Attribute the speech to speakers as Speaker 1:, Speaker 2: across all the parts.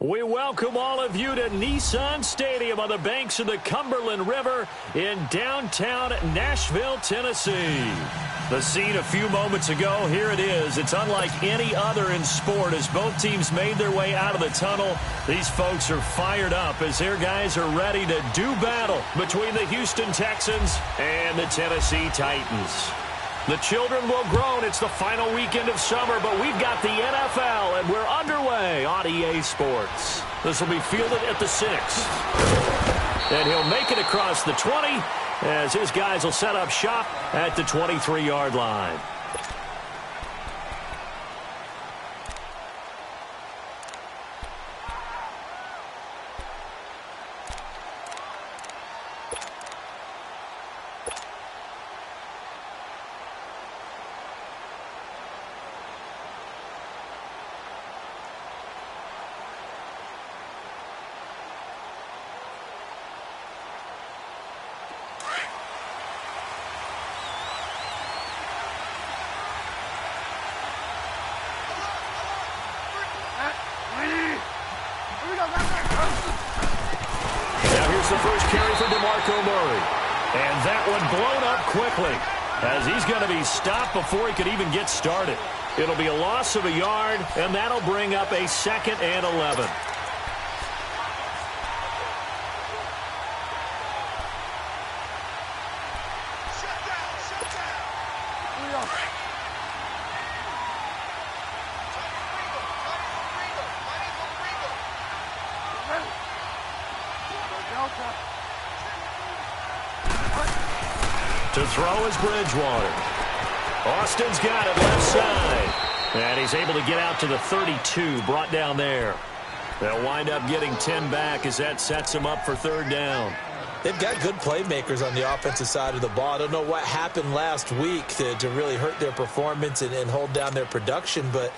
Speaker 1: We welcome all of you to Nissan Stadium on the banks of the Cumberland River in downtown Nashville, Tennessee. The scene a few moments ago, here it is. It's unlike any other in sport as both teams made their way out of the tunnel. These folks are fired up as their guys are ready to do battle between the Houston Texans and the Tennessee Titans. The children will groan. It's the final weekend of summer, but we've got the NFL, and we're underway on EA Sports. This will be fielded at the 6. And he'll make it across the 20 as his guys will set up shop at the 23-yard line. And that one blown up quickly as he's going to be stopped before he could even get started. It'll be a loss of a yard, and that'll bring up a 2nd and 11. To throw is Bridgewater. Austin's got it left side. And he's able to get out to the 32, brought down there. They'll wind up getting 10 back as that sets him up for 3rd down.
Speaker 2: They've got good playmakers on the offensive side of the ball. I don't know what happened last week to really hurt their performance and hold down their production, but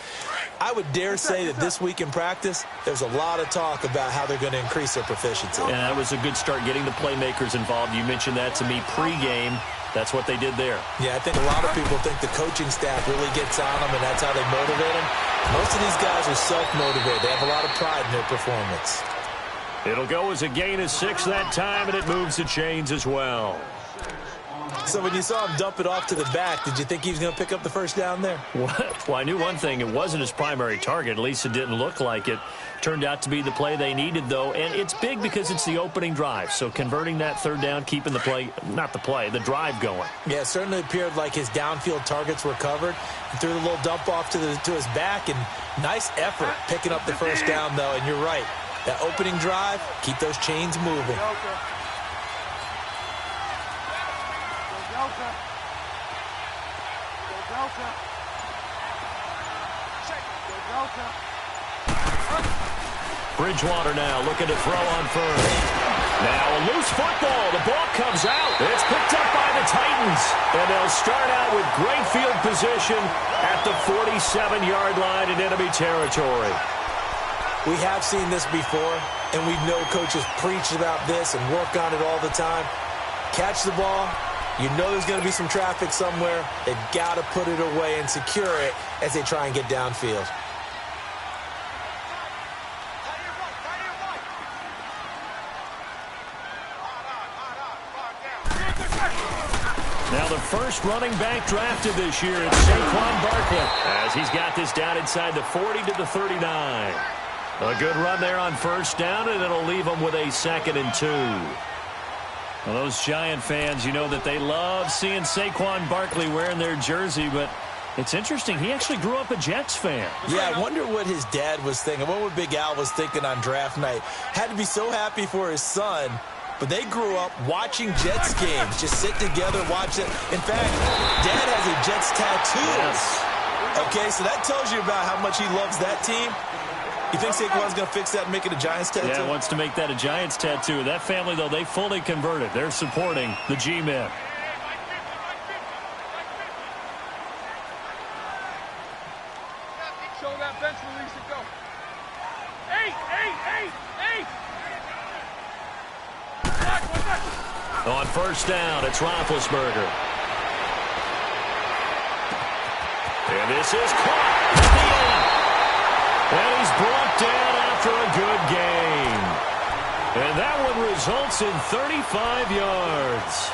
Speaker 2: I would dare say that this week in practice, there's a lot of talk about how they're going to increase their proficiency.
Speaker 1: And that was a good start getting the playmakers involved. You mentioned that to me pregame. That's what they did there.
Speaker 2: Yeah, I think a lot of people think the coaching staff really gets on them, and that's how they motivate them. Most of these guys are self-motivated. They have a lot of pride in their performance.
Speaker 1: It'll go as a gain of 6 that time, and it moves the chains as well.
Speaker 2: So when you saw him dump it off to the back, did you think he was going to pick up the 1st down there?
Speaker 1: Well, I knew one thing. It wasn't his primary target. At least it didn't look like it. Turned out to be the play they needed, though. And it's big because it's the opening drive. So converting that 3rd down, keeping the play, not the play, the drive going.
Speaker 2: Yeah, it certainly appeared like his downfield targets were covered. He threw the little dump off to his back, and nice effort picking up the 1st down, though. And you're right. That opening drive, keep those chains moving.
Speaker 1: Bridgewater now looking to throw on 1st. Now a loose football. The ball comes out. It's picked up by the Titans. And they'll start out with great field position at the 47-yard line in enemy territory.
Speaker 2: We have seen this before, and we know coaches preach about this and work on it all the time. Catch the ball. You know there's going to be some traffic somewhere. They've got to put it away and secure it as they try and get downfield.
Speaker 1: Now the first running back drafted this year is Saquon Barkley as he's got this down inside the 40 to the 39. A good run there on 1st down, and it'll leave them with a 2nd and 2. Well, those Giant fans, you know that they love seeing Saquon Barkley wearing their jersey, but it's interesting. He actually grew up a Jets fan.
Speaker 2: Yeah, I wonder what his dad was thinking. What Big Al was thinking on draft night. Had to be so happy for his son, but they grew up watching Jets games. Just sit together, watch it. In fact, Dad has a Jets tattoo.
Speaker 1: Yes.
Speaker 2: Okay, so that tells you about how much he loves that team. You think Saquon's going to fix that and make it a Giants tattoo?
Speaker 1: Yeah, wants to make that a Giants tattoo. That family, though, they fully converted. They're supporting the G-Men.
Speaker 3: Show that bench release and go. 8, 8, 8, 8.
Speaker 1: On 1st down, it's Roethlisberger. And this is caught at the end. And he's brought down after a good game. And that one results in 35 yards.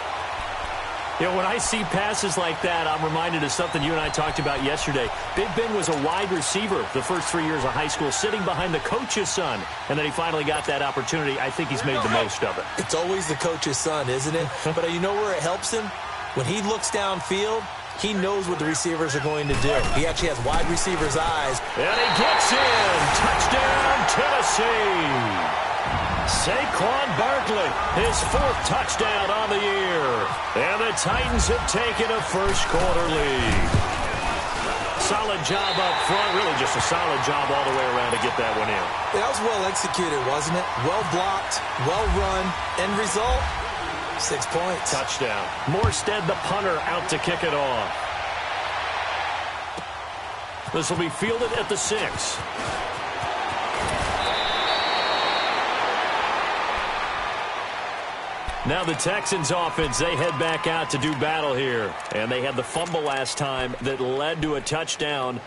Speaker 1: You know, when I see passes like that, I'm reminded of something you and I talked about yesterday. Big Ben was a wide receiver the first 3 years of high school, sitting behind the coach's son. And then he finally got that opportunity. I think he's made the most of it.
Speaker 2: It's always the coach's son, isn't it? But you know where it helps him? When he looks downfield, he knows what the receivers are going to do. He actually has wide receivers' eyes.
Speaker 1: And he gets in. Touchdown, Tennessee. Saquon Barkley, his 4th touchdown on the year. And the Titans have taken a first-quarter lead. Solid job up front. Really just a solid job all the way around to get that one in.
Speaker 2: That was well executed, wasn't it? Well blocked, well run. End result, 6 points.
Speaker 1: Touchdown. Morstead, the punter, out to kick it off. This will be fielded at the 6. Now the Texans offense, they head back out to do battle here. And they had the fumble last time that led to a touchdown.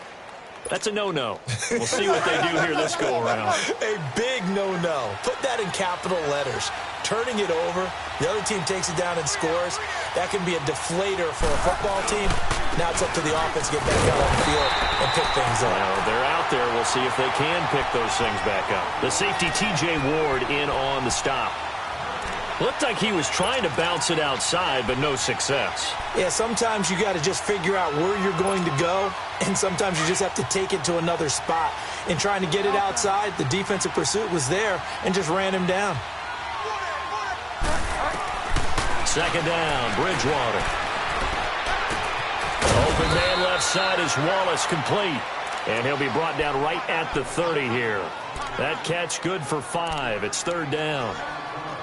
Speaker 1: That's a no-no. We'll see what they do here this go-around.
Speaker 2: A big no-no. Put that in capital letters. Turning it over, the other team takes it down and scores. That can be a deflator for a football team. Now it's up to the offense to get back out on the field and pick things up.
Speaker 1: Well, they're out there. We'll see if they can pick those things back up. The safety, T.J. Ward, in on the stop. Looked like he was trying to bounce it outside, but no success.
Speaker 2: Yeah, sometimes you got to just figure out where you're going to go, and sometimes you just have to take it to another spot. In trying to get it outside, the defensive pursuit was there and just ran him down.
Speaker 1: Second down, Bridgewater. Open man left side is Wallace, complete. And he'll be brought down right at the 30 here. That catch good for 5. It's 3rd down.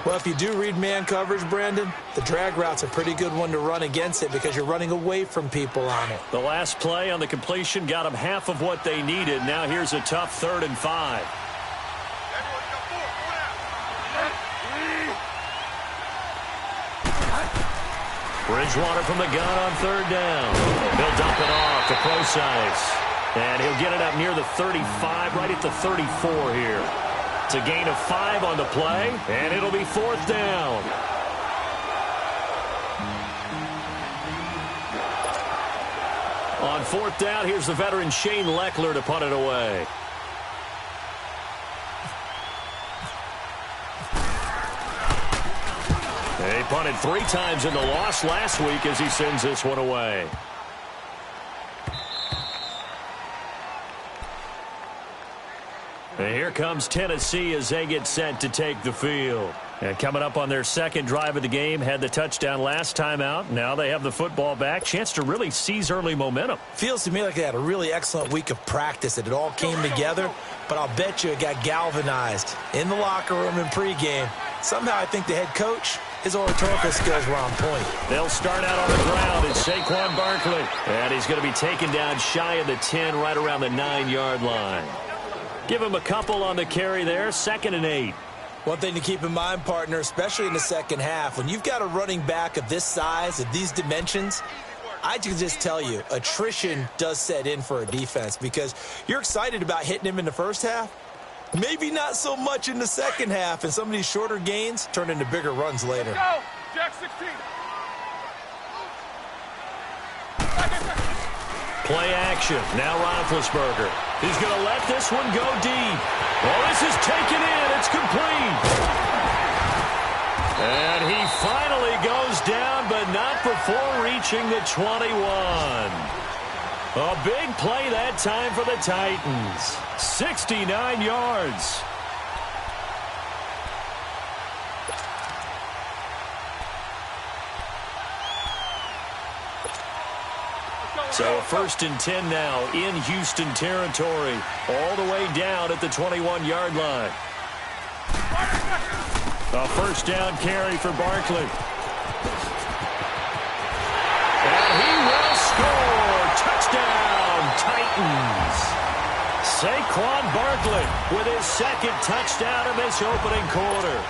Speaker 2: Well, if you do read man coverage, Brandon, the drag route's a pretty good one to run against it because you're running away from people on it.
Speaker 1: The last play on the completion got them half of what they needed. Now here's a tough 3rd and 5. Bridgewater from the gun on 3rd down. He'll dump it off to Procise. And he'll get it up near the 35, right at the 34 here. It's a gain of 5 on the play, and it'll be 4th down. On 4th down, here's the veteran Shane Leckler to punt it away. He punted 3 times in the loss last week as he sends this one away. And here comes Tennessee as they get set to take the field. And coming up on their second drive of the game, had the touchdown last time out. Now they have the football back. Chance to really seize early momentum.
Speaker 2: Feels to me like they had a really excellent week of practice, that it all came together. But I'll bet you it got galvanized in the locker room in pregame. Somehow I think the head coach, his oratorical skills were on point.
Speaker 1: They'll start out on the ground. It's Saquon Barkley. And he's going to be taken down shy of the 10, right around the 9-yard line. Give him a couple on the carry there. 2nd and 8.
Speaker 2: One thing to keep in mind, partner, especially in the second half, when you've got a running back of this size, of these dimensions, I can just tell you, attrition does set in for a defense because you're excited about hitting him in the first half. Maybe not so much in the second half, and some of these shorter gains turn into bigger runs later.
Speaker 3: Go! Jack 16.
Speaker 1: Play action. Now Roethlisberger. He's going to let this one go deep. Oh, this is taken in. It's complete. And he finally goes down, but not before reaching the 21. A big play that time for the Titans. 69 yards. So 1st and 10 now in Houston territory, all the way down at the 21-yard line. A 1st down carry for Barkley. And he will score. Touchdown, Titans. Saquon Barkley with his 2nd touchdown in this opening quarter.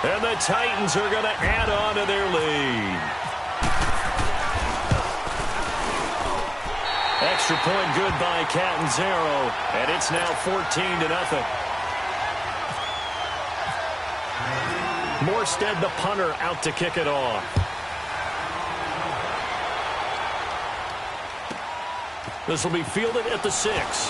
Speaker 1: And the Titans are going to add on to their lead. Extra point good by Catanzaro, and it's now 14-0. Morstead, the punter, out to kick it off. This will be fielded at the 6.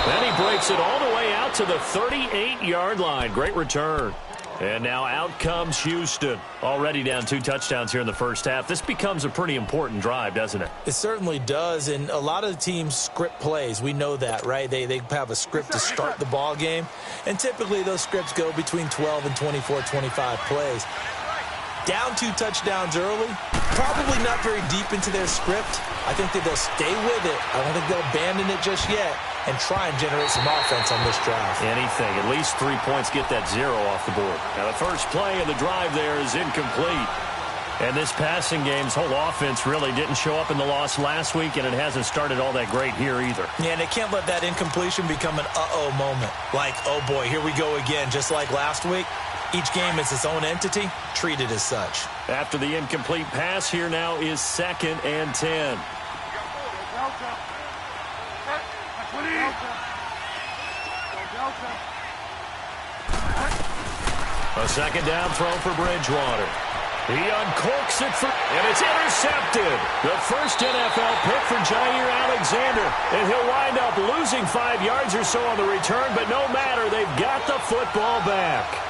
Speaker 1: Then he breaks it all the way out to the 38-yard line. Great return. And now out comes Houston. Already down 2 touchdowns here in the first half. This becomes a pretty important drive, doesn't it?
Speaker 2: It certainly does, and a lot of the teams script plays. We know that, right? They have a script to start the ball game, and typically those scripts go between 12 and 24, 25 plays. Down 2 touchdowns early, probably not very deep into their script. I think that they'll stay with it. I don't think they'll abandon it just yet and try and generate some offense on this drive.
Speaker 1: Anything. At least 3 points, get that 0 off the board. Now, the first play of the drive there is incomplete. And this passing game's whole offense really didn't show up in the loss last week, and it hasn't started all that great here either.
Speaker 2: Yeah, and they can't let that incompletion become an uh-oh moment. Like, oh boy, here we go again, just like last week. Each game is its own entity, treated as such.
Speaker 1: After the incomplete pass, here now is 2nd and 10. A second down throw for Bridgewater. He uncorks it and it's intercepted. The first NFL pick for Jair Alexander. And he'll wind up losing 5 yards or so on the return, but no matter, they've got the football back.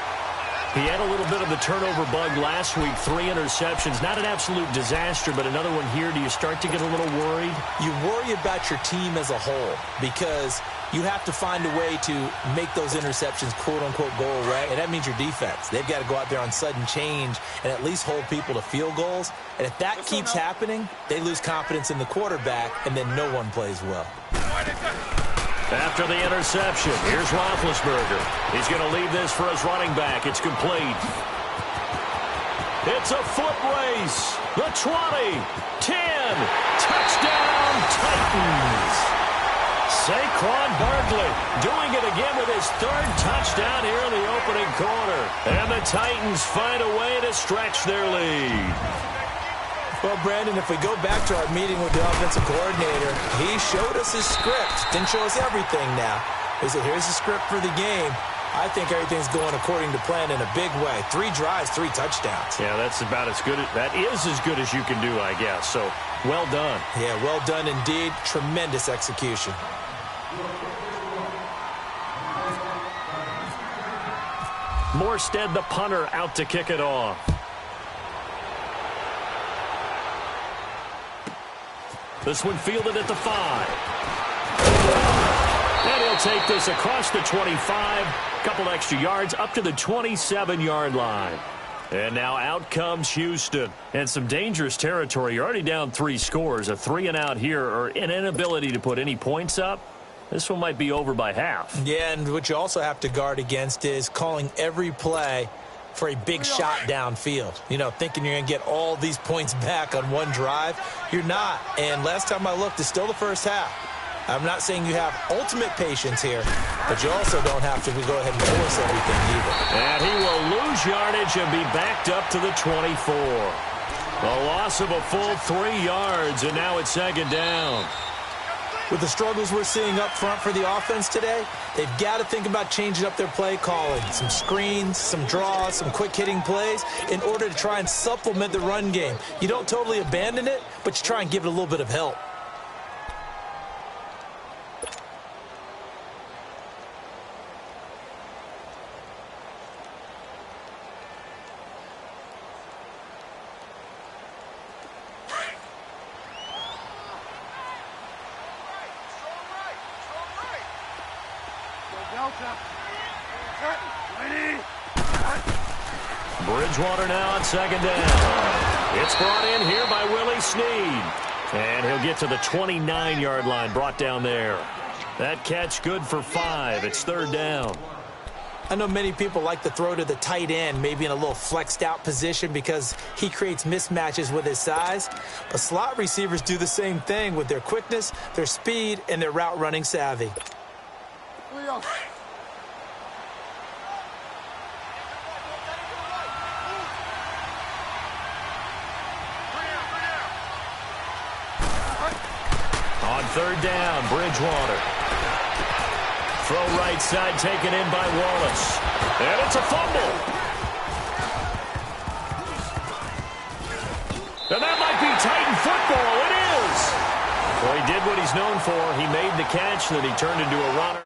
Speaker 1: He had a little bit of the turnover bug last week, 3 interceptions. Not an absolute disaster, but another one here. Do you start to get a little worried?
Speaker 2: You worry about your team as a whole because you have to find a way to make those interceptions, quote-unquote, go away, and that means your defense. They've got to go out there on sudden change and at least hold people to field goals. And if that keeps happening, they lose confidence in the quarterback, and then no one plays well.
Speaker 1: After the interception, here's Roethlisberger. He's going to leave this for his running back. It's complete. It's a foot race. The 20, 10, touchdown Titans. Saquon Barkley doing it again with his 3rd touchdown here in the opening quarter. And the Titans find a way to stretch their lead.
Speaker 2: Well, Brandon, if we go back to our meeting with the offensive coordinator, he showed us his script. Didn't show us everything now. He said, here's the script for the game. I think everything's going according to plan in a big way. 3 drives, 3 touchdowns.
Speaker 1: Yeah, that's about as good. That is as good as you can do, I guess. So, well done.
Speaker 2: Yeah, well done indeed. Tremendous execution.
Speaker 1: Morstead, the punter, out to kick it off. This one fielded at the 5. And he'll take this across the 25. Couple extra yards up to the 27-yard line. And now out comes Houston. And some dangerous territory. You're already down 3 scores. A 3-and-out here or an inability to put any points up. This one might be over by half.
Speaker 2: Yeah, and what you also have to guard against is calling every play for a big shot downfield. You know, thinking you're going to get all these points back on one drive. You're not. And last time I looked, it's still the first half. I'm not saying you have ultimate patience here, but you also don't have to go ahead and force everything either.
Speaker 1: And he will lose yardage and be backed up to the 24. A loss of a full 3 yards, and now it's 2nd down.
Speaker 2: With the struggles we're seeing up front for the offense today, they've got to think about changing up their play calling. Some screens, some draws, some quick-hitting plays in order to try and supplement the run game. You don't totally abandon it, but you try and give it a little bit of help.
Speaker 1: Bridgewater now on 2nd down. It's brought in here by Willie Snead. And he'll get to the 29-yard line, brought down there. That catch good for 5. It's 3rd down.
Speaker 2: I know many people like to throw to the tight end, maybe in a little flexed out position because he creates mismatches with his size. But slot receivers do the same thing with their quickness, their speed, and their route running savvy.
Speaker 1: On 3rd down, Bridgewater. throw right side taken in by Wallace. And it's a fumble. And that might be Titan football. It is. Well, he did what he's known for. He made the catch, and then he turned into a runner.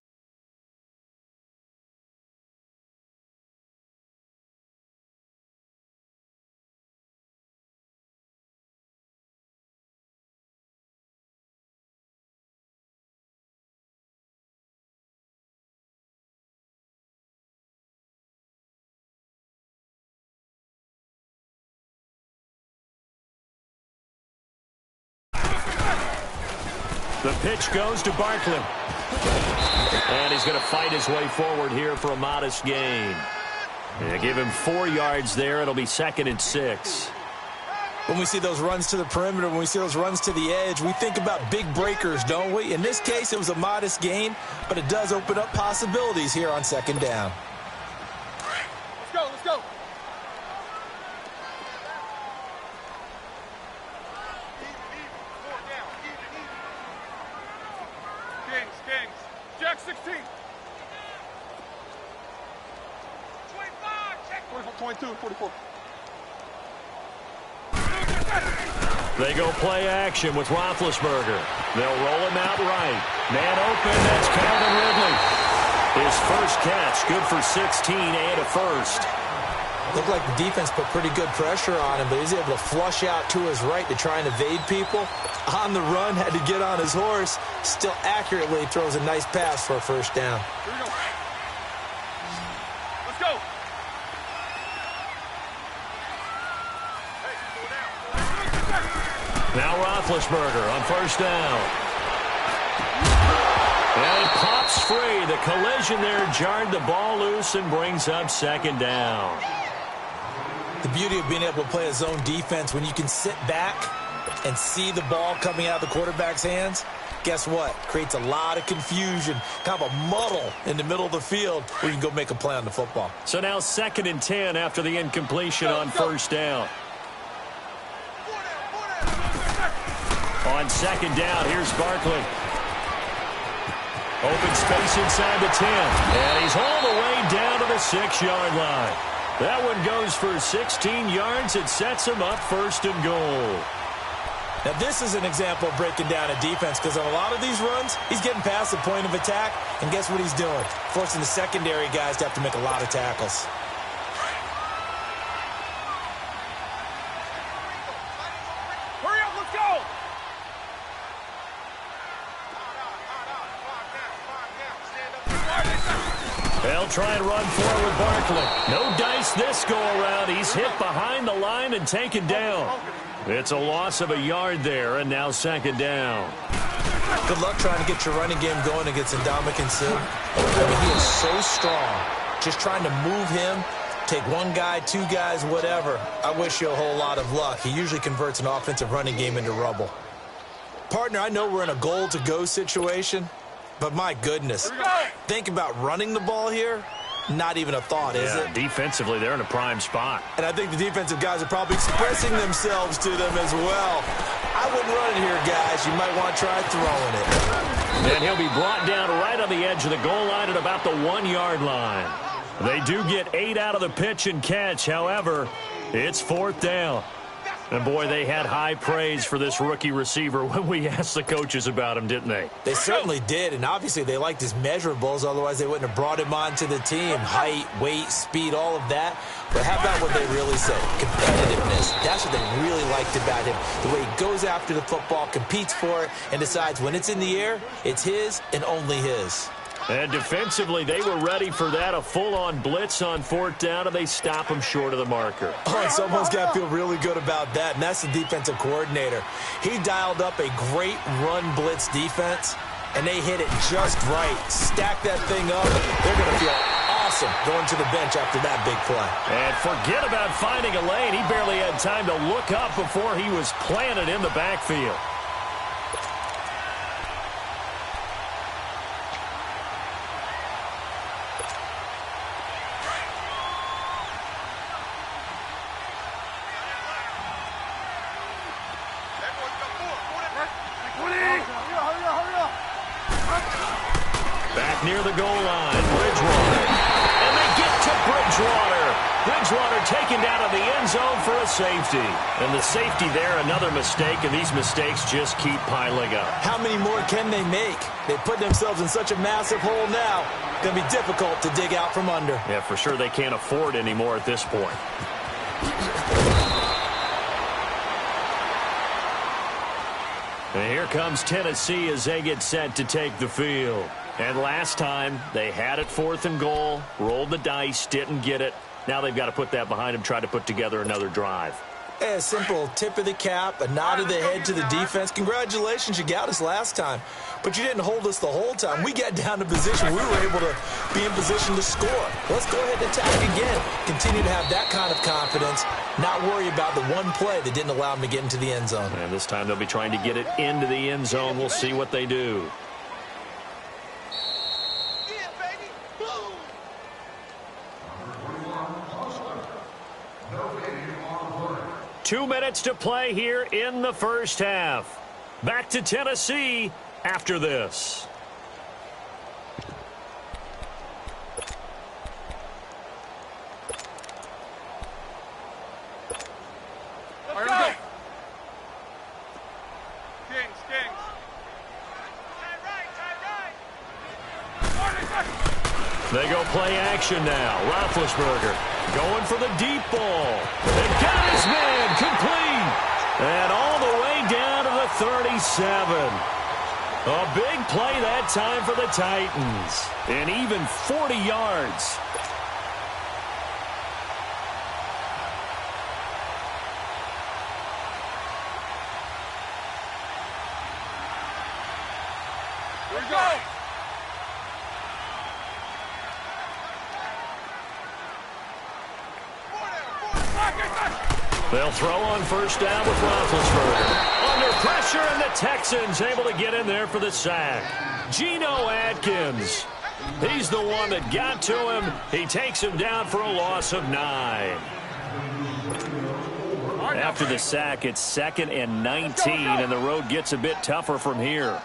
Speaker 1: The pitch goes to Barkley. And he's going to fight his way forward here for a modest gain. They give him 4 yards there. It'll be 2nd and 6.
Speaker 2: When we see those runs to the perimeter, when we see those runs to the edge, we think about big breakers, don't we? In this case, it was a modest gain, but it does open up possibilities here on 2nd down.
Speaker 3: Let's go, let's go. Kings. Jack 16. 25, check. 22, 44.
Speaker 1: They go play action with Roethlisberger. They'll roll him out right. Man open, that's Calvin Ridley. His first catch, good for 16 and a first.
Speaker 2: Looked like the defense put pretty good pressure on him, but he's able to flush out to his right to try and evade people. On the run, had to get on his horse. Still accurately throws a nice pass for a first down.
Speaker 3: Here we go. Let's go.
Speaker 1: Now Roethlisberger on first down. And it pops free. The collision there jarred the ball loose and brings up 2nd down.
Speaker 2: The beauty of being able to play a zone defense, when you can sit back and see the ball coming out of the quarterback's hands, guess what? Creates a lot of confusion, kind of a muddle in the middle of the field where you can go make a play on the football.
Speaker 1: So now 2nd and 10 after the incompletion on first down. On 2nd down, here's Barkley. Open space inside the 10. And he's all the way down to the 6-yard line. That one goes for 16 yards. It sets him up 1st and goal.
Speaker 2: Now, this is an example of breaking down a defense, because on a lot of these runs, he's getting past the point of attack, and guess what he's doing? Forcing the secondary guys to have to make a lot of tackles.
Speaker 3: Hurry up, let's go.
Speaker 1: They'll try and run forward Barkley. No dice this go-around. He's hit behind the line and taken down. It's a loss of a yard there, and now 2nd down.
Speaker 2: Good luck trying to get your running game going against Ndamukong Suh. I mean, he is so strong. Just trying to move him, take one guy, 2 guys, whatever. I wish you a whole lot of luck. He usually converts an offensive running game into rubble. Partner, I know we're in a goal-to-go situation, but my goodness, think about running the ball here. Not even a thought, is it?
Speaker 1: Defensively, they're in a prime spot.
Speaker 2: And I think the defensive guys are probably expressing themselves to them as well. I wouldn't run it here, guys. You might want to try throwing it.
Speaker 1: And he'll be brought down right on the edge of the goal line at about the 1-yard line. They do get 8 out of the pitch and catch. However, it's 4th down. And, boy, they had high praise for this rookie receiver when we asked the coaches about him, didn't they?
Speaker 2: They certainly did, and obviously they liked his measurables. Otherwise, they wouldn't have brought him onto the team. Height, weight, speed, all of that. But how about what they really said? Competitiveness. That's what they really liked about him. The way he goes after the football, competes for it, and decides when it's in the air, it's his and only his.
Speaker 1: And defensively, they were ready for that, a full-on blitz on 4th down, and they stop him short of the marker.
Speaker 2: Oh, and someone's got to feel really good about that, and that's the defensive coordinator. He dialed up a great run blitz defense, and they hit it just right. Stack that thing up. They're going to feel awesome going to the bench after that big play.
Speaker 1: And forget about finding a lane. He barely had time to look up before he was planted in the backfield. Back near the goal line, Bridgewater. And they get to Bridgewater. Bridgewater taken down to the end zone for a safety. And the safety there, another mistake, and these mistakes just keep piling up.
Speaker 2: How many more can they make? They put themselves in such a massive hole now. Going to be difficult to dig out from under.
Speaker 1: Yeah, for sure they can't afford any more at this point. And here comes Tennessee as they get set to take the field. And last time, they had it 4th and goal, rolled the dice, didn't get it. Now they've got to put that behind them, try to put together another drive.
Speaker 2: A simple tip of the cap, a nod of the head to the defense. Congratulations, you got us last time. But you didn't hold us the whole time. We got down to position. We were able to be in position to score. Let's go ahead and attack again. Continue to have that kind of confidence. Not worry about the one play that didn't allow them to get into the end zone.
Speaker 1: And this time they'll be trying to get it into the end zone. We'll see what they do. 2 minutes to play here in the first half. Back to Tennessee after this.
Speaker 3: Let's go. Kings.
Speaker 1: They go play action now. Roethlisberger going for the deep ball. They got his man complete. And all the way down to the 37. A big play that time for the Titans. And even 40 yards.
Speaker 3: Here we go.
Speaker 1: They'll throw on first down with Roethlisberger. Under pressure, and the Texans able to get in there for the sack. Geno Atkins. He's the one that got to him. He takes him down for a loss of 9. After the sack, it's 2nd and 19, and the road gets a bit tougher from here.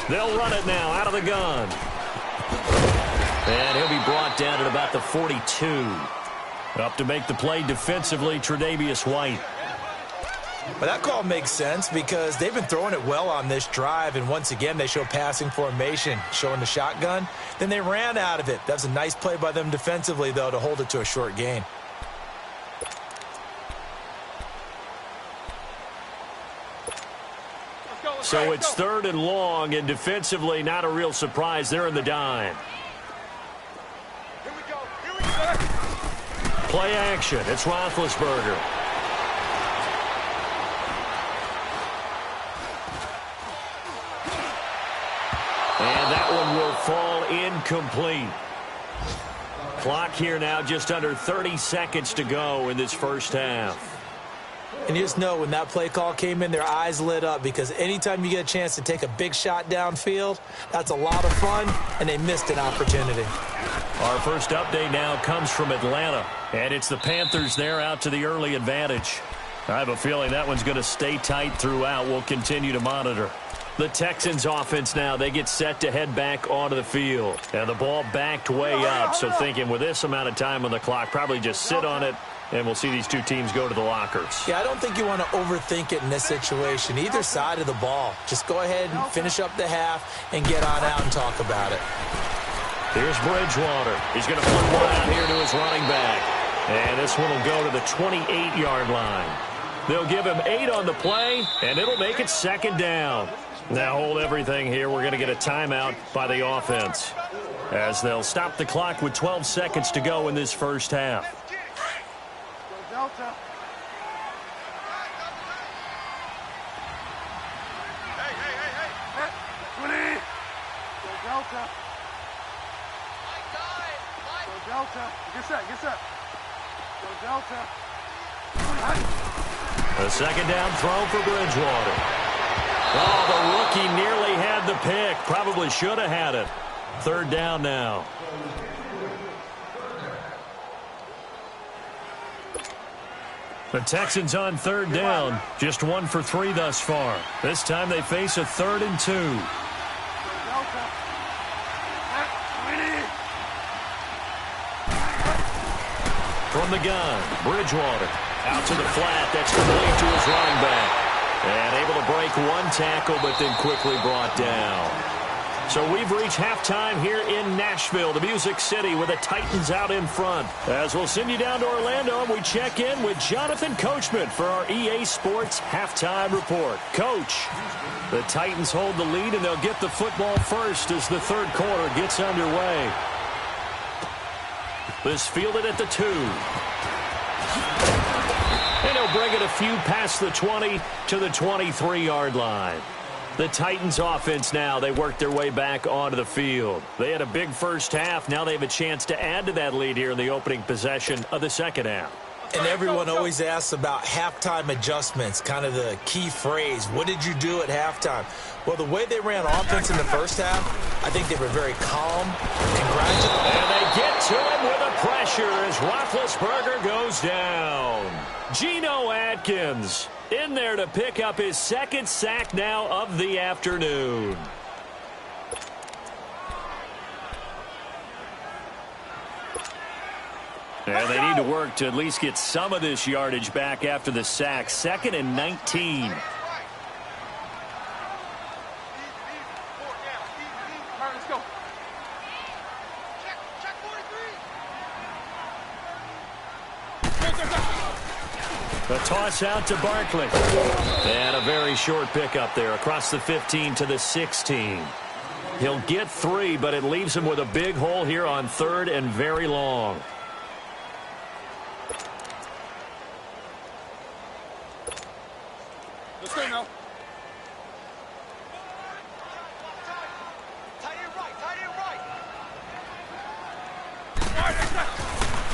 Speaker 1: They'll run it now out of the gun. And he'll be brought down at about the 42. Up to make the play defensively, Tre'Davious White.
Speaker 2: But that call makes sense because they've been throwing it well on this drive, and once again they show passing formation, showing the shotgun. Then they ran out of it. That's a nice play by them defensively, though, to hold it to a short gain.
Speaker 1: So it's 3rd and long, and defensively not a real surprise. They're in the dime. Play action. It's Roethlisberger. And that one will fall incomplete. Clock here now just under 30 seconds to go in this first half.
Speaker 2: And you just know when that play call came in, their eyes lit up because anytime you get a chance to take a big shot downfield, that's a lot of fun, and they missed an opportunity.
Speaker 1: Our first update now comes from Atlanta, and it's the Panthers there out to the early advantage. I have a feeling that one's going to stay tight throughout. We'll continue to monitor. The Texans offense now, they get set to head back onto the field. And the ball backed way up, so thinking with this amount of time on the clock, probably just sit on it, and we'll see these two teams go to the lockers.
Speaker 2: Yeah, I don't think you want to overthink it in this situation. Either side of the ball. Just go ahead and finish up the half and get on out and talk about it.
Speaker 1: Here's Bridgewater. He's going to put one out here to his running back. And this one will go to the 28-yard line. They'll give him 8 on the play, and it'll make it 2nd down. Now hold everything here. We're going to get a timeout by the offense, as they'll stop the clock with 12 seconds to go in this first half.
Speaker 3: Delta. Hey. 20. Go Delta. Go Delta. Get set. Go Delta.
Speaker 1: A 2nd down throw for Bridgewater. Oh, the rookie nearly had the pick. Probably should have had it. 3rd down now. The Texans on third down, just 1 for 3 thus far. This time they face a 3rd and 2. From the gun, Bridgewater out to the flat. That's complete to his running back. And able to break 1 tackle, but then quickly brought down. So we've reached halftime here in Nashville, the Music City, with the Titans out in front. As we'll send you down to Orlando, and we check in with Jonathan Coachman for our EA Sports Halftime Report. Coach, the Titans hold the lead, and they'll get the football first as the third quarter gets underway. This fielded at the 2. And he'll bring it a few past the 20 to the 23-yard line. The Titans offense now, they work their way back onto the field. They had a big first half. Now they have a chance to add to that lead here in the opening possession of the second half.
Speaker 2: And everyone always asks about halftime adjustments, kind of the key phrase. What did you do at halftime? Well, the way they ran offense in the first half, I think they were very calm, congratulating.
Speaker 1: And they get to him with a pressure as Roethlisberger goes down. Geno Atkins in there to pick up his 2nd sack now of the afternoon. And they need to work to at least get some of this yardage back after the sack. 2nd and 19.
Speaker 3: All right, let's go. Check 43.
Speaker 1: The toss out to Barkley. And a very short pickup there across the 15 to the 16. He'll get 3, but it leaves him with a big hole here on 3rd and very long.
Speaker 3: Let's go now.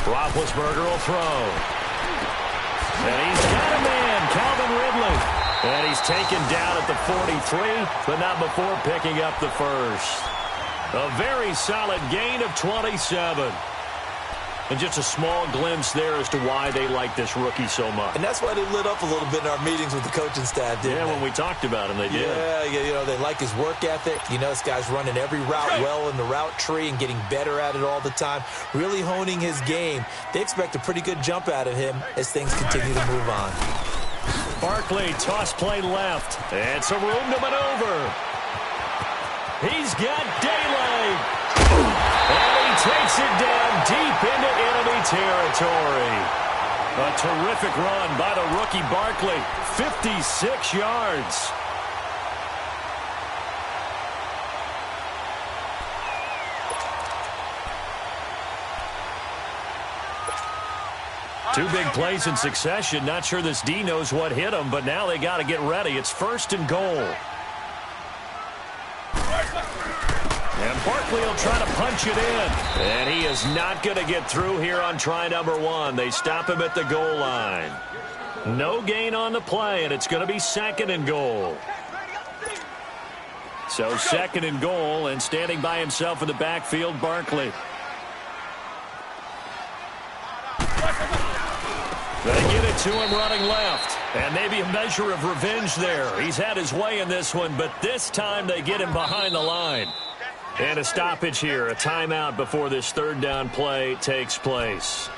Speaker 1: Roethlisberger will throw. And he's got a man, Calvin Ridley. And he's taken down at the 43, but not before picking up the first. A very solid gain of 27. And just a small glimpse there as to why they like this rookie so much.
Speaker 2: And that's why they lit up a little bit in our meetings with the coaching staff, didn't they?
Speaker 1: Yeah, when we talked about him, they did.
Speaker 2: Yeah, you know, they like his work ethic. You know, this guy's running every route well in the route tree and getting better at it all the time, really honing his game. They expect a pretty good jump out of him as things continue to move on.
Speaker 1: Barkley, toss play left, and some room to maneuver. He's got daylight. And he takes it down deep into enemy territory. A terrific run by the rookie Barkley. 56 yards. Two big plays in succession. Not sure this D knows what hit him, but now they got to get ready. It's 1st and goal. And Barkley will try to punch it in. And he is not going to get through here on try number 1. They stop him at the goal line. No gain on the play, and it's going to be 2nd and goal. So 2nd and goal, and standing by himself in the backfield, Barkley. They get it to him running left. And maybe a measure of revenge there. He's had his way in this one, but this time they get him behind the line. And a stoppage here, a timeout before this 3rd down play takes place.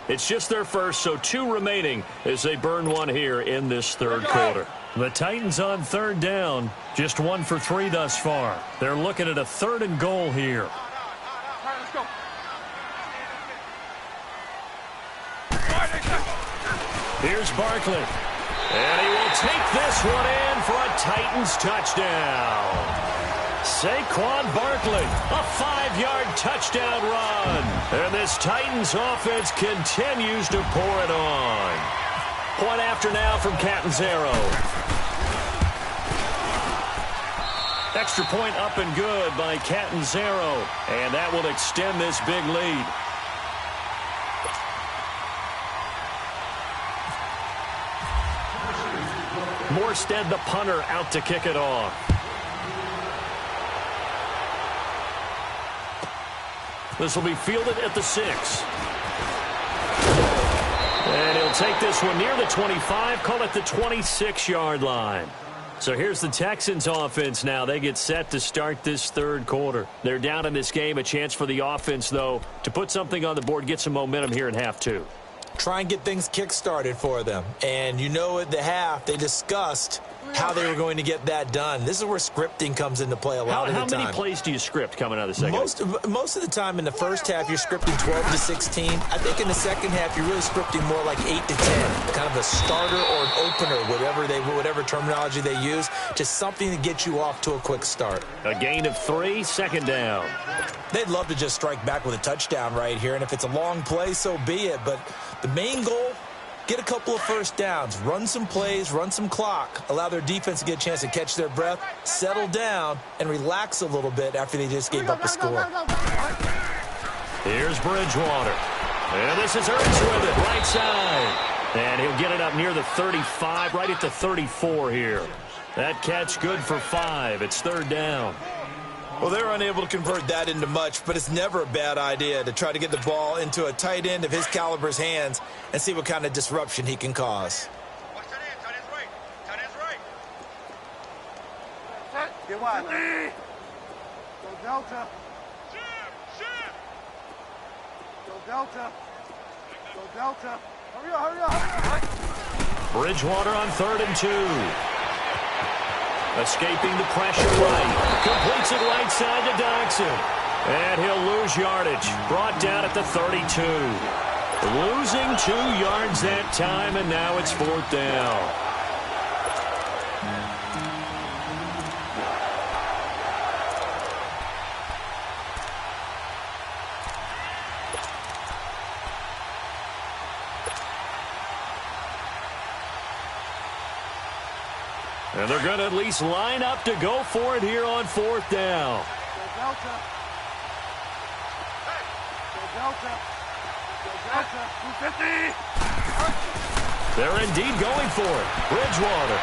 Speaker 1: It's just their first, so 2 remaining as they burn 1 here in this 3rd quarter. The Titans on 3rd down, just 1 for 3 thus far. They're looking at a 3rd and goal here.
Speaker 3: All right, let's go.
Speaker 1: Here's Barkley. And he will take this one in for a Titans touchdown. Saquon Barkley, a 5-yard touchdown run. And this Titans offense continues to pour it on. Point after now from Catanzaro. Extra point up and good by Catanzaro. And that will extend this big lead. Morstead, the punter, out to kick it off. This will be fielded at the 6. And he'll He'll take this one near the 25, call it the 26-yard line. So here's the Texans offense now. They get set to start this third quarter. They're down in this game. A chance for the offense, though, to put something on the board, get some momentum here in half two.
Speaker 2: Try and get things kick-started for them. And you know at the half, they discussed how they were going to get that done. This is where scripting comes into play a lot of the time.
Speaker 1: How many plays do you script coming out of the second?
Speaker 2: Most of the time in the first half, you're scripting 12 to 16. I think in the second half, you're really scripting more like 8 to 10. Kind of a starter or an opener, whatever terminology they use. Just something to get you off to a quick start.
Speaker 1: A gain of 3, second down.
Speaker 2: They'd love to just strike back with a touchdown right here. And if it's a long play, so be it. But the main goal, get a couple of first downs, run some plays, run some clock, allow their defense to get a chance to catch their breath, settle down, and relax a little bit after they just gave up a score.
Speaker 1: Here's Bridgewater. And this is Ertz with it, right side. And he'll get it up near the 35, right at the 34 here. That catch good for 5. It's third down.
Speaker 2: Well, they're unable to convert that into much, but it's never a bad idea to try to get the ball into a tight end of his caliber's hands and see what kind of disruption he can cause.
Speaker 3: Watch tight end. Tight end's right. Tight end's right. Set. Get wide. Go Delta. Go Delta. Go Delta. Hurry up, hurry up, hurry up.
Speaker 1: Bridgewater on 3rd and 2. Escaping the pressure right. Completes it right side to Dodson. And he'll lose yardage. Brought down at the 32. Losing 2 yards that time, and now it's 4th down. And they're going to at least line up to go for it here on 4th down.
Speaker 3: Go Delta. Hey. Go Delta. Go Delta. 250.
Speaker 1: They're indeed going for it. Bridgewater.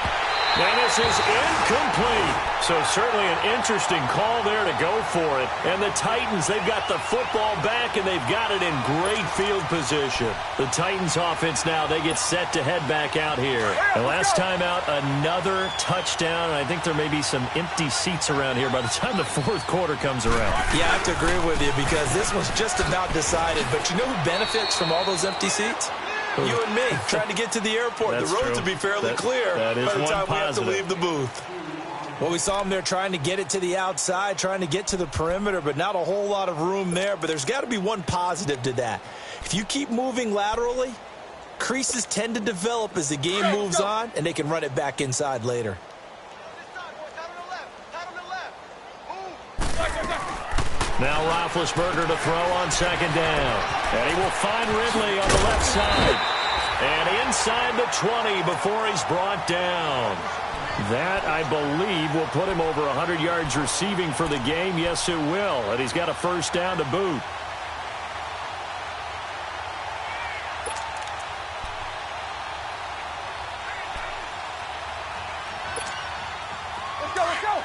Speaker 1: And this is incomplete. So certainly an interesting call there to go for it. And the Titans, they've got the football back, and they've got it in great field position. The Titans offense now, they get set to head back out here. And last time out, another touchdown. And I think there may be some empty seats around here by the time the 4th quarter comes around.
Speaker 2: Yeah, I have to agree with you because this was just about decided. But you know who benefits from all those empty seats? You and me, trying to get to the airport.
Speaker 1: That's
Speaker 2: the roads
Speaker 1: true.
Speaker 2: will be fairly clear
Speaker 1: by the
Speaker 2: time
Speaker 1: positive.
Speaker 2: we have to leave the booth. Well, we saw him there trying to get it to the outside, trying to get to the perimeter, but not a whole lot of room there. But there's got to be one positive to that. If you keep moving laterally, creases tend to develop as the game moves on, and they can run it back inside later.
Speaker 1: Now Roethlisberger to throw on 2nd down. And he will find Ridley on the left side. And inside the 20 before he's brought down. That, I believe, will put him over 100 yards receiving for the game. Yes, it will. And he's got a first down to boot.
Speaker 3: Let's go, let's go.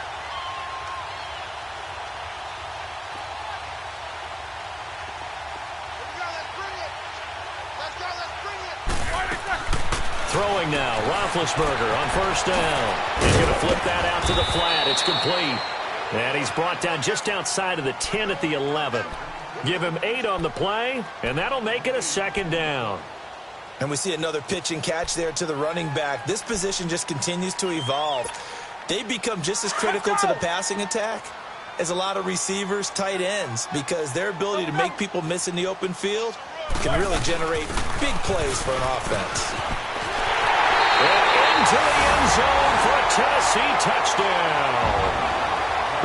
Speaker 1: Throwing now, Roethlisberger on 1st down. He's going to flip that out to the flat. It's complete. And he's brought down just outside of the 10 at the 11. Give him 8 on the play, and that'll make it a 2nd down.
Speaker 2: And we see another pitch and catch there to the running back. This position just continues to evolve. They become just as critical to the passing attack as a lot of receivers, tight ends, because their ability to make people miss in the open field can really generate big plays for an offense.
Speaker 1: And into the end zone for a Tennessee touchdown.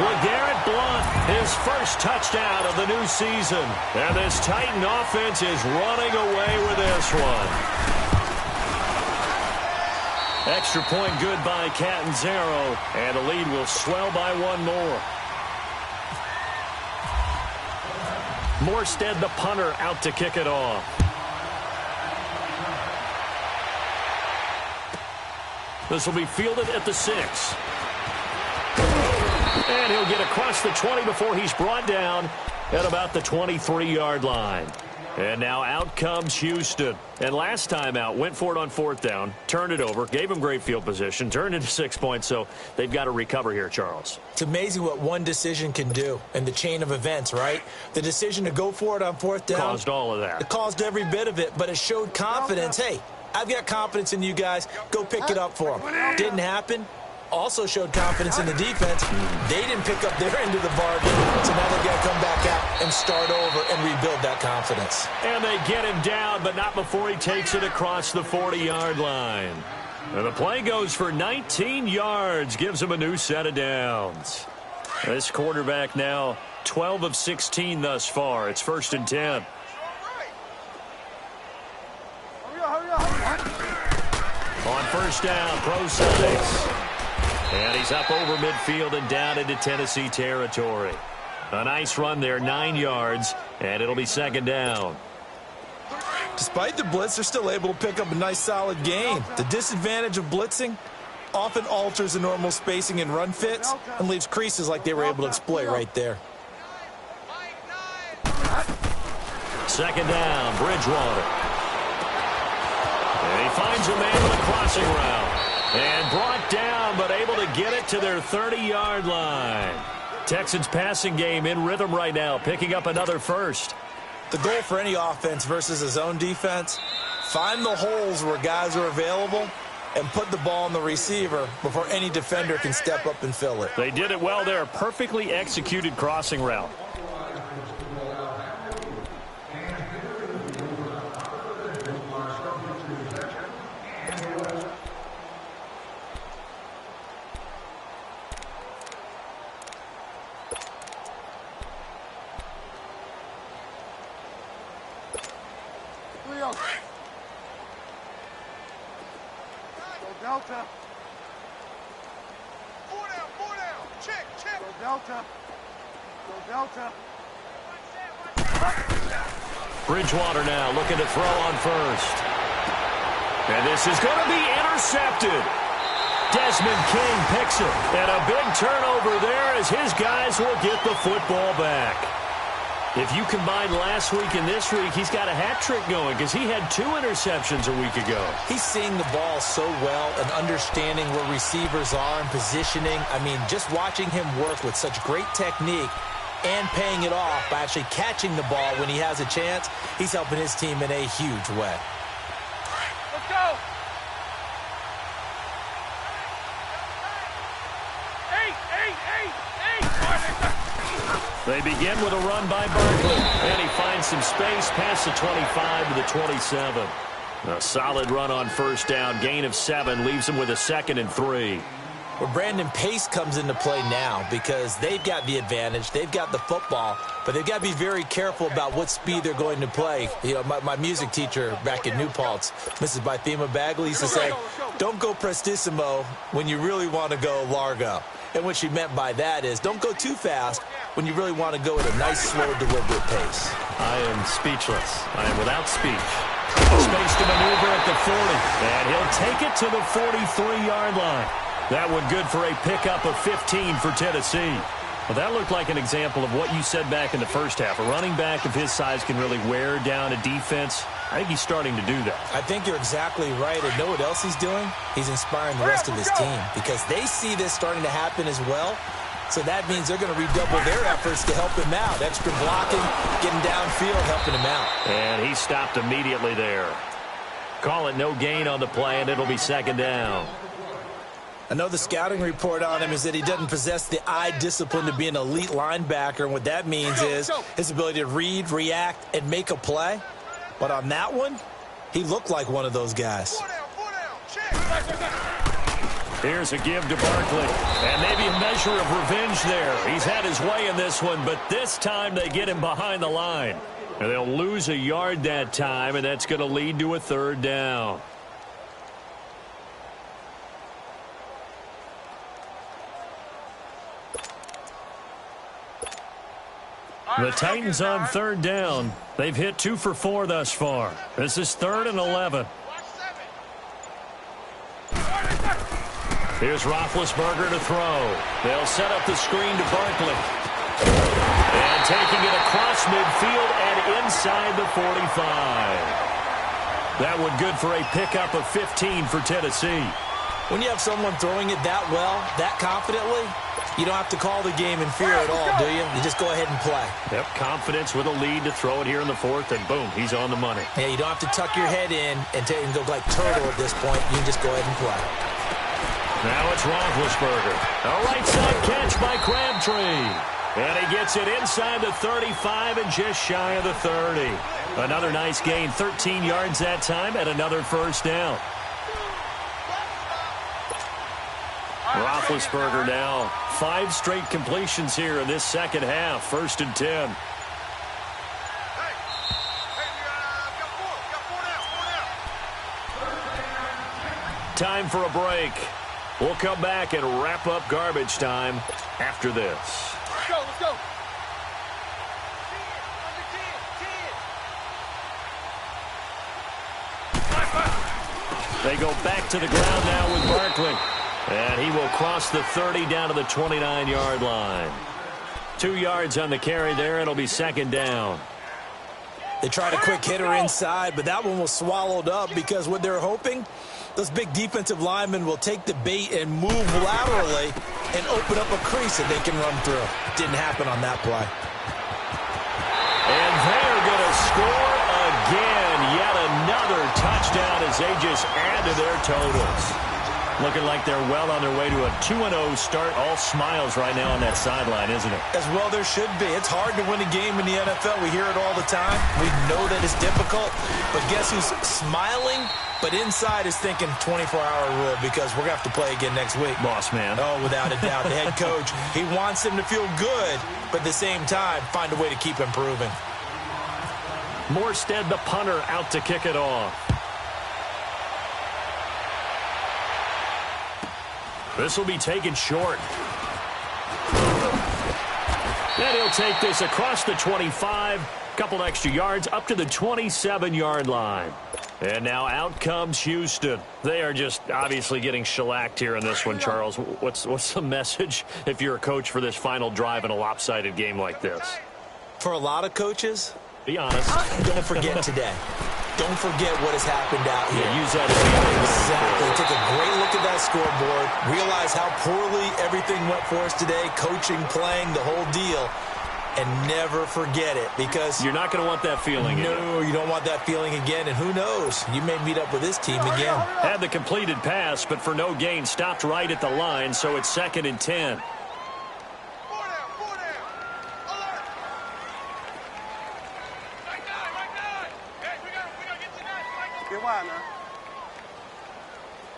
Speaker 1: LeGarrette Blount, his first touchdown of the new season. And this Titan offense is running away with this one. Extra point good by Catanzaro. And the lead will swell by 1 more. Morstead, the punter, out to kick it off. This will be fielded at the 6. And he'll get across the 20 before he's brought down at about the 23-yard line. And now out comes Houston. And last time out, went for it on fourth down, turned it over, gave them great field position, turned into 6 points, so they've got to recover here, Charles.
Speaker 2: It's amazing what one decision can do in the chain of events, right? The decision to go for it on fourth down.
Speaker 1: Caused all of that.
Speaker 2: It caused every bit of it, but it showed confidence. Hey, I've got confidence in you guys. Go pick it up for them. Didn't happen. Also showed confidence in the defense. They didn't pick up their end of the bargain, so now they've got to come back out and start over and rebuild that confidence.
Speaker 1: And they get him down, but not before he takes it across the 40-yard line. And the play goes for 19 yards, gives him a new set of downs. This quarterback now 12 of 16 thus far. It's 1st and 10. On first down, pro size. And he's up over midfield and down into Tennessee territory. A nice run there, 9 yards, and it'll be 2nd down.
Speaker 2: Despite the blitz, they're still able to pick up a nice, solid gain. The disadvantage of blitzing often alters the normal spacing and run fits and leaves creases like they were able to exploit right there.
Speaker 1: 2nd down, Bridgewater. And he finds a man with a crossing route. And brought down, but able to get it to their 30-yard line. Texans passing game in rhythm right now, picking up another first.
Speaker 2: The goal for any offense versus a zone defense, find the holes where guys are available and put the ball on the receiver before any defender can step up and fill it.
Speaker 1: They did it well there. Perfectly executed crossing route.
Speaker 3: Delta. 4 down. Check. Go Delta.
Speaker 1: Bridgewater now looking to throw on first. And this is going to be intercepted. Desmond King picks it. And a big turnover there as his guys will get the football back. If you combine last week and this week, he's got a hat trick going because he had 2 interceptions a week ago.
Speaker 2: He's seeing the ball so well and understanding where receivers are and positioning. I mean, just watching him work with such great technique and paying it off by actually catching the ball when he has a chance, he's helping his team in a huge way.
Speaker 3: Let's go. 8.
Speaker 1: They begin with a run by Barkley, and he finds some space past the 25 to the 27. A solid run on first down, gain of 7, leaves him with a 2nd and 3.
Speaker 2: Well, Brandon, pace comes into play now because they've got the advantage. They've got the football, but they've got to be very careful about what speed they're going to play. You know, my music teacher back in New Paltz, Mrs. Bythema Bagley, used to say, don't go prestissimo when you really want to go largo. And what she meant by that is don't go too fast when you really want to go at a nice, slow, deliberate pace.
Speaker 1: I am speechless. I am without speech. Space to maneuver at the 40, and he'll take it to the 43-yard line. That one good for a pickup of 15 for Tennessee. Well, that looked like an example of what you said back in the first half. A running back of his size can really wear down a defense. I think he's starting to do that.
Speaker 2: I think you're exactly right. And know what else he's doing? He's inspiring the rest of his team because they see this starting to happen as well. So that means they're going to redouble their efforts to help him out. Extra blocking, getting downfield, helping him out.
Speaker 1: And he stopped immediately there. Call it no gain on the play, and it'll be 2nd down.
Speaker 2: I know the scouting report on him is that he doesn't possess the eye discipline to be an elite linebacker. And what that means is his ability to read, react, and make a play. But on that one, he looked like one of those guys.
Speaker 1: Here's a give to Barkley. And maybe a measure of revenge there. He's had his way in this one, but this time they get him behind the line. And they'll lose a yard that time, and that's going to lead to a 3rd down. The Titans on 3rd down. They've hit 2 for 4 thus far. This is 3rd and 11. Here's Roethlisberger to throw. They'll set up the screen to Barkley. And taking it across midfield and inside the 45. That one good for a pickup of 15 for Tennessee.
Speaker 2: When you have someone throwing it that well, that confidently, you don't have to call the game in fear at all, do you? You just go ahead and play.
Speaker 1: Yep, confidence with a lead to throw it here in the fourth, and boom, he's on the money.
Speaker 2: Yeah, you don't have to tuck your head in and go like turtle at this point. You just go ahead and play.
Speaker 1: Now it's Roethlisberger. A right side catch by Crabtree. And he gets it inside the 35 and just shy of the 30. Another nice gain, 13 yards that time, and another first down. Roethlisberger now 5 straight completions here in this second half. 1st and 10. Time for a break. We'll come back and wrap up garbage time after this.
Speaker 3: Let's go, let's go.
Speaker 1: They go back to the ground now with Barkley. And he will cross the 30 down to the 29-yard line. 2 yards on the carry there. It'll be 2nd down.
Speaker 2: They tried a quick hitter inside, but that one was swallowed up because what they're hoping, those big defensive linemen will take the bait and move laterally and open up a crease that they can run through. Didn't happen on that play.
Speaker 1: And they're going to score again. Yet another touchdown as they just add to their totals. Looking like they're well on their way to a 2-0 start. All smiles right now on that sideline, isn't it?
Speaker 2: As well there should be. It's hard to win a game in the NFL. We hear it all the time. We know that it's difficult. But guess who's smiling? But inside is thinking 24-hour rule because we're going to have to play again next week.
Speaker 1: Boss man.
Speaker 2: Oh, without a doubt. The head coach, he wants them to feel good, but at the same time, find a way to keep improving.
Speaker 1: Morstead, the punter, out to kick it off. This will be taken short. And he'll take this across the 25. Couple extra yards up to the 27-yard line. And now out comes Houston. They are just obviously getting shellacked here in this one, Charles. What's the message if you're a coach for this final drive in a lopsided game like this?
Speaker 2: For a lot of coaches,
Speaker 1: be honest.
Speaker 2: Don't forget today. Don't forget what has happened out here.
Speaker 1: Yeah, use that as
Speaker 2: exactly. Take a great look at that scoreboard. Realize how poorly everything went for us today. Coaching, playing, the whole deal. And never forget it because
Speaker 1: you're not going to want that feeling again.
Speaker 2: No, you don't want that feeling again. And who knows? You may meet up with this team again.
Speaker 1: Had the completed pass, but for no gain, stopped right at the line, so it's 2nd and 10.
Speaker 3: Get wide now.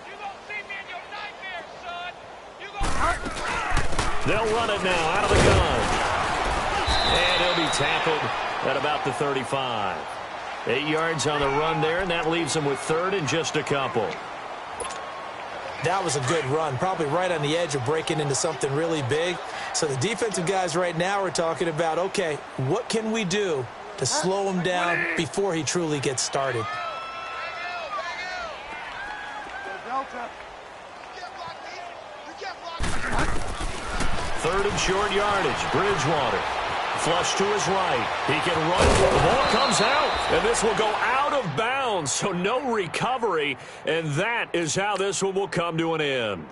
Speaker 4: You gonna see me in your nightmares, son. You gonna...
Speaker 1: They'll run it now out of the gun. And he'll be tackled at about the 35. 8 yards on the run there, and that leaves him with 3rd and just a couple.
Speaker 2: That was a good run, probably right on the edge of breaking into something really big. So the defensive guys right now are talking about, okay, what can we do to slow him down before he truly gets started?
Speaker 3: Delta.
Speaker 1: 3rd and short yardage. Bridgewater. Flush to his right. He can run. The ball comes out, and this will go out of bounds, so no recovery, and that is how this one will come to an end.